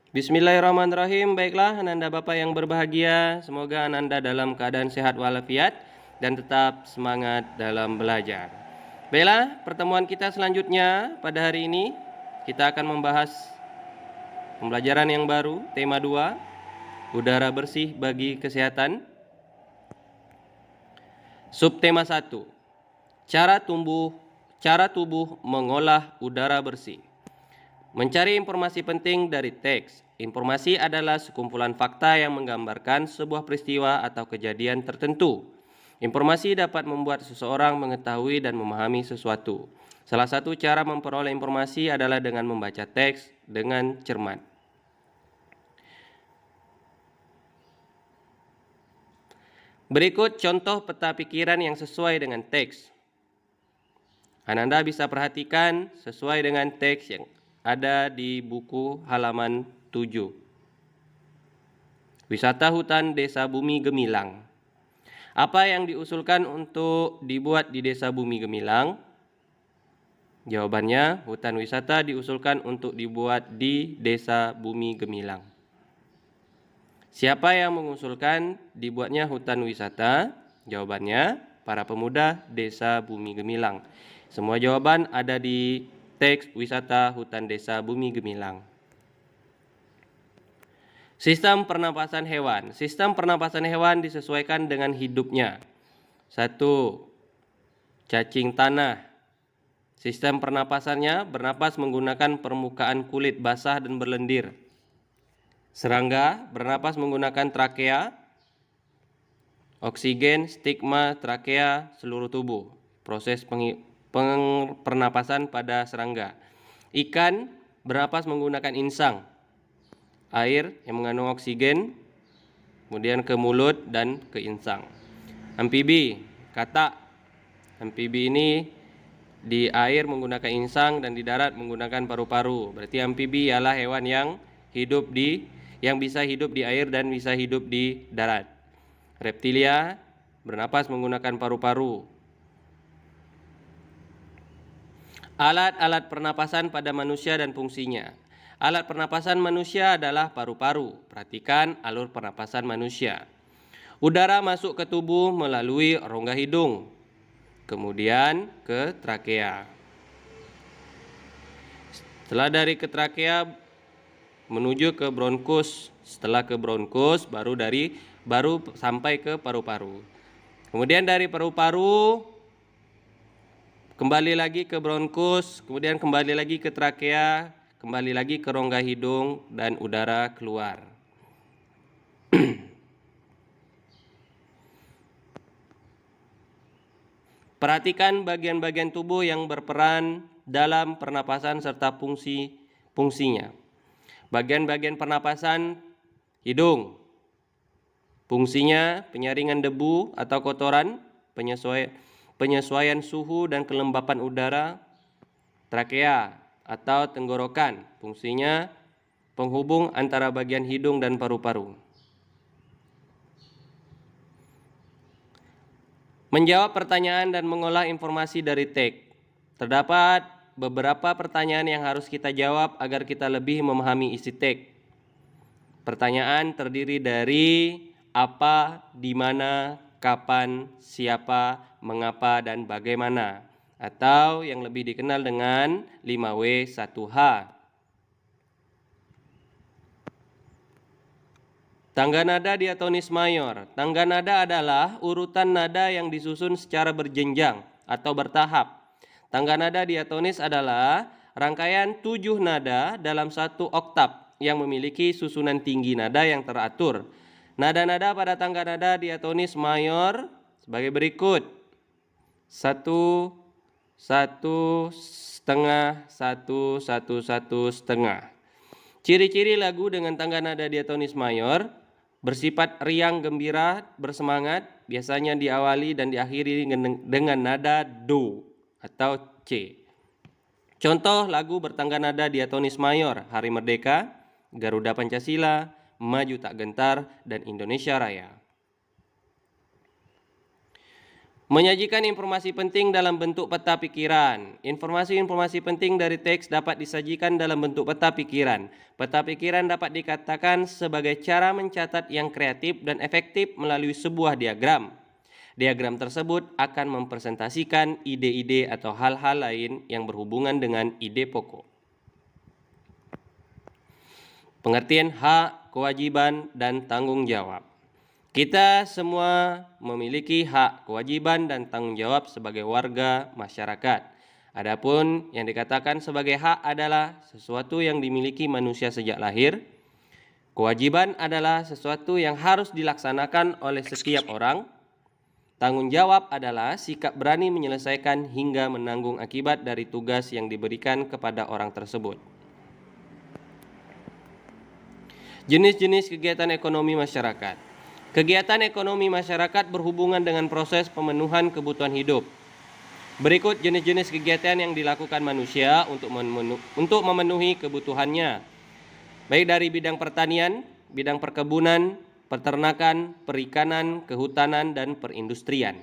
Bismillahirrahmanirrahim. Baiklah, Ananda Bapak yang berbahagia, semoga Ananda dalam keadaan sehat walafiat dan tetap semangat dalam belajar. Baiklah, pertemuan kita selanjutnya pada hari ini kita akan membahas pembelajaran yang baru, tema 2, udara bersih bagi kesehatan. Subtema 1, cara tubuh mengolah udara bersih. Mencari informasi penting dari teks. Informasi adalah sekumpulan fakta yang menggambarkan sebuah peristiwa atau kejadian tertentu. Informasi dapat membuat seseorang mengetahui dan memahami sesuatu. Salah satu cara memperoleh informasi adalah dengan membaca teks dengan cermat. Berikut contoh peta pikiran yang sesuai dengan teks. Ananda bisa perhatikan sesuai dengan teks yang ada di buku halaman 7. Wisata hutan Desa Bumi Gemilang. Apa yang diusulkan untuk dibuat di Desa Bumi Gemilang? Jawabannya, hutan wisata diusulkan untuk dibuat di Desa Bumi Gemilang. Siapa yang mengusulkan dibuatnya hutan wisata? Jawabannya, para pemuda Desa Bumi Gemilang. Semua jawaban ada di teks wisata hutan Desa Bumi Gemilang. Sistem pernapasan hewan. Sistem pernapasan hewan disesuaikan dengan hidupnya. 1. Cacing tanah. Sistem pernapasannya bernapas menggunakan permukaan kulit basah dan berlendir. Serangga bernapas menggunakan trakea, oksigen, stigma, trakea, seluruh tubuh. Proses pernapasan pada serangga. Ikan bernapas menggunakan insang, air yang mengandung oksigen, kemudian ke mulut dan ke insang. Amfibi, katak. Amfibi ini di air menggunakan insang dan di darat menggunakan paru-paru. Berarti amfibi ialah hewan yang bisa hidup di air dan bisa hidup di darat. Reptilia bernapas menggunakan paru-paru. Alat-alat pernapasan pada manusia dan fungsinya. Alat pernapasan manusia adalah paru-paru. Perhatikan alur pernapasan manusia. Udara masuk ke tubuh melalui rongga hidung, kemudian ke trakea. Setelah dari ke trakea menuju ke bronkus. Setelah ke bronkus baru sampai ke paru-paru. Kemudian dari paru-paru kembali lagi ke bronkus, kemudian kembali lagi ke trakea, kembali lagi ke rongga hidung dan udara keluar. Perhatikan bagian-bagian tubuh yang berperan dalam pernapasan serta fungsinya. Bagian-bagian pernapasan hidung. Fungsinya penyaringan debu atau kotoran, penyesuaian suhu dan kelembapan udara. Trakea atau tenggorokan, fungsinya penghubung antara bagian hidung dan paru-paru. Menjawab pertanyaan dan mengolah informasi dari teks. Terdapat beberapa pertanyaan yang harus kita jawab agar kita lebih memahami isi teks. Pertanyaan terdiri dari apa, di mana, kapan, siapa, mengapa, dan bagaimana, atau yang lebih dikenal dengan 5W1H. Tangga nada diatonis mayor. Tangga nada adalah urutan nada yang disusun secara berjenjang atau bertahap. Tangga nada diatonis adalah rangkaian 7 nada dalam satu oktav yang memiliki susunan tinggi nada yang teratur. Nada-nada pada tangga nada diatonis mayor sebagai berikut. 1, 1, setengah, 1, 1, 1, setengah. Ciri-ciri lagu dengan tangga nada diatonis mayor bersifat riang, gembira, bersemangat, biasanya diawali dan diakhiri dengan nada do atau C. Contoh lagu bertangga nada diatonis mayor: Hari Merdeka, Garuda Pancasila, Maju Tak Gentar, dan Indonesia Raya. Menyajikan informasi penting dalam bentuk peta pikiran. Informasi-informasi penting dari teks dapat disajikan dalam bentuk peta pikiran. Peta pikiran dapat dikatakan sebagai cara mencatat yang kreatif dan efektif melalui sebuah diagram. Diagram tersebut akan mempresentasikan ide-ide atau hal-hal lain yang berhubungan dengan ide pokok. Pengertian hak, kewajiban, dan tanggung jawab. Kita semua memiliki hak, kewajiban, dan tanggung jawab sebagai warga masyarakat. Adapun yang dikatakan sebagai hak adalah sesuatu yang dimiliki manusia sejak lahir. Kewajiban adalah sesuatu yang harus dilaksanakan oleh setiap orang. Tanggung jawab adalah sikap berani menyelesaikan hingga menanggung akibat dari tugas yang diberikan kepada orang tersebut. Jenis-jenis kegiatan ekonomi masyarakat. Kegiatan ekonomi masyarakat berhubungan dengan proses pemenuhan kebutuhan hidup. Berikut jenis-jenis kegiatan yang dilakukan manusia untuk memenuhi kebutuhannya, baik dari bidang pertanian, bidang perkebunan, peternakan, perikanan, kehutanan, dan perindustrian.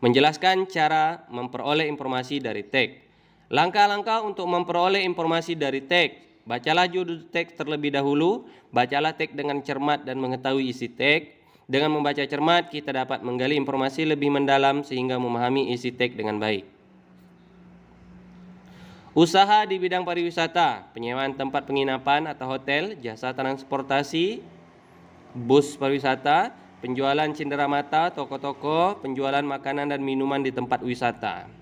Menjelaskan cara memperoleh informasi dari teks. Langkah-langkah untuk memperoleh informasi dari teks. Bacalah judul teks terlebih dahulu, bacalah teks dengan cermat dan mengetahui isi teks. Dengan membaca cermat, kita dapat menggali informasi lebih mendalam sehingga memahami isi teks dengan baik. Usaha di bidang pariwisata, penyewaan tempat penginapan atau hotel, jasa transportasi, bus pariwisata, penjualan cenderamata, toko-toko, penjualan makanan dan minuman di tempat wisata.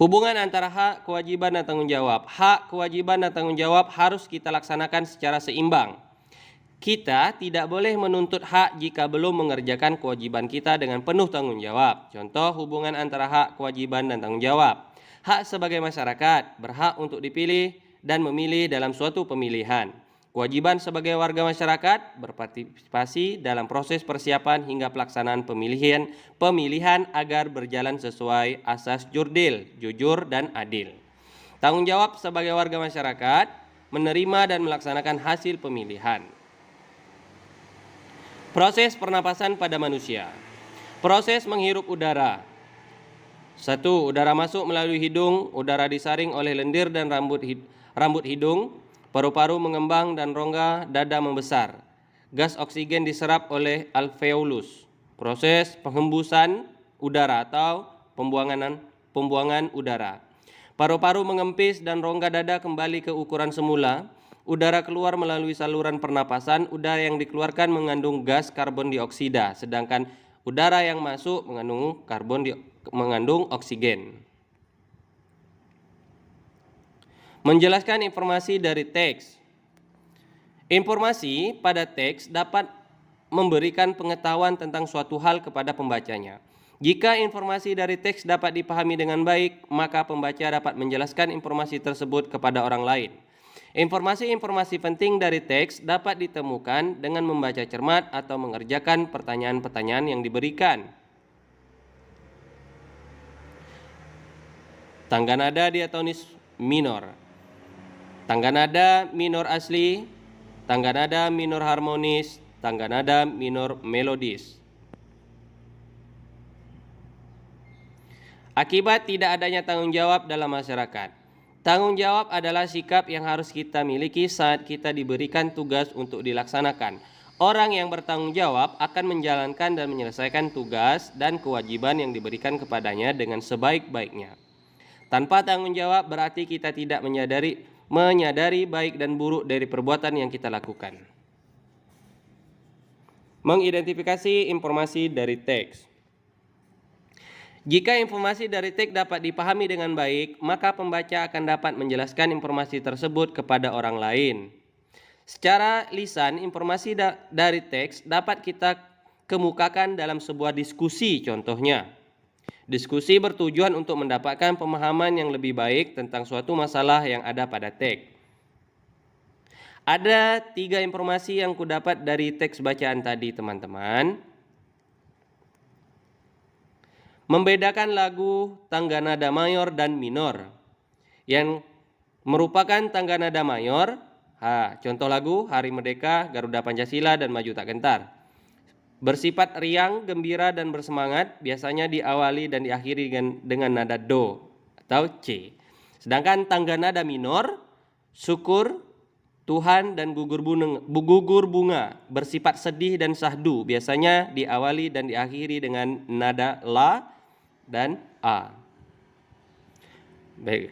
Hubungan antara hak, kewajiban, dan tanggung jawab. Hak, kewajiban, dan tanggung jawab harus kita laksanakan secara seimbang. Kita tidak boleh menuntut hak jika belum mengerjakan kewajiban kita dengan penuh tanggung jawab. Contoh hubungan antara hak, kewajiban, dan tanggung jawab. Hak sebagai masyarakat, berhak untuk dipilih dan memilih dalam suatu pemilihan. Kewajiban sebagai warga masyarakat, berpartisipasi dalam proses persiapan hingga pelaksanaan pemilihan agar berjalan sesuai asas jurdil, jujur, dan adil. Tanggung jawab sebagai warga masyarakat, menerima dan melaksanakan hasil pemilihan. Proses pernapasan pada manusia. Proses menghirup udara. 1. Udara masuk melalui hidung, udara disaring oleh lendir dan rambut hidung, paru-paru mengembang dan rongga dada membesar. Gas oksigen diserap oleh alveolus. Proses penghembusan udara atau pembuangan udara. Paru-paru mengempis dan rongga dada kembali ke ukuran semula. Udara keluar melalui saluran pernapasan. Udara yang dikeluarkan mengandung gas karbon dioksida, sedangkan udara yang masuk mengandung oksigen. Menjelaskan informasi dari teks. Informasi pada teks dapat memberikan pengetahuan tentang suatu hal kepada pembacanya. Jika informasi dari teks dapat dipahami dengan baik, maka pembaca dapat menjelaskan informasi tersebut kepada orang lain. Informasi-informasi penting dari teks dapat ditemukan dengan membaca cermat atau mengerjakan pertanyaan-pertanyaan yang diberikan. Tangga nada diatonis minor. Tangga nada minor asli, tangga nada minor harmonis, tangga nada minor melodis. Akibat tidak adanya tanggung jawab dalam masyarakat. Tanggung jawab adalah sikap yang harus kita miliki saat kita diberikan tugas untuk dilaksanakan. Orang yang bertanggung jawab akan menjalankan dan menyelesaikan tugas dan kewajiban yang diberikan kepadanya dengan sebaik-baiknya. Tanpa tanggung jawab berarti kita tidak menyadari baik dan buruk dari perbuatan yang kita lakukan. Mengidentifikasi informasi dari teks. Jika informasi dari teks dapat dipahami dengan baik, maka pembaca akan dapat menjelaskan informasi tersebut kepada orang lain. Secara lisan, informasi dari teks dapat kita kemukakan dalam sebuah diskusi, contohnya. Diskusi bertujuan untuk mendapatkan pemahaman yang lebih baik tentang suatu masalah yang ada pada teks. Ada 3 informasi yang kudapat dari teks bacaan tadi, teman-teman. Membedakan lagu tangga nada mayor dan minor. Yang merupakan tangga nada mayor, contoh lagu Hari Merdeka, Garuda Pancasila, dan Maju Tak Gentar. Bersifat riang, gembira, dan bersemangat biasanya diawali dan diakhiri dengan nada do atau C. Sedangkan tangga nada minor, syukur, Tuhan, dan gugur bunga bersifat sedih dan sahdu biasanya diawali dan diakhiri dengan nada la dan a. Baik.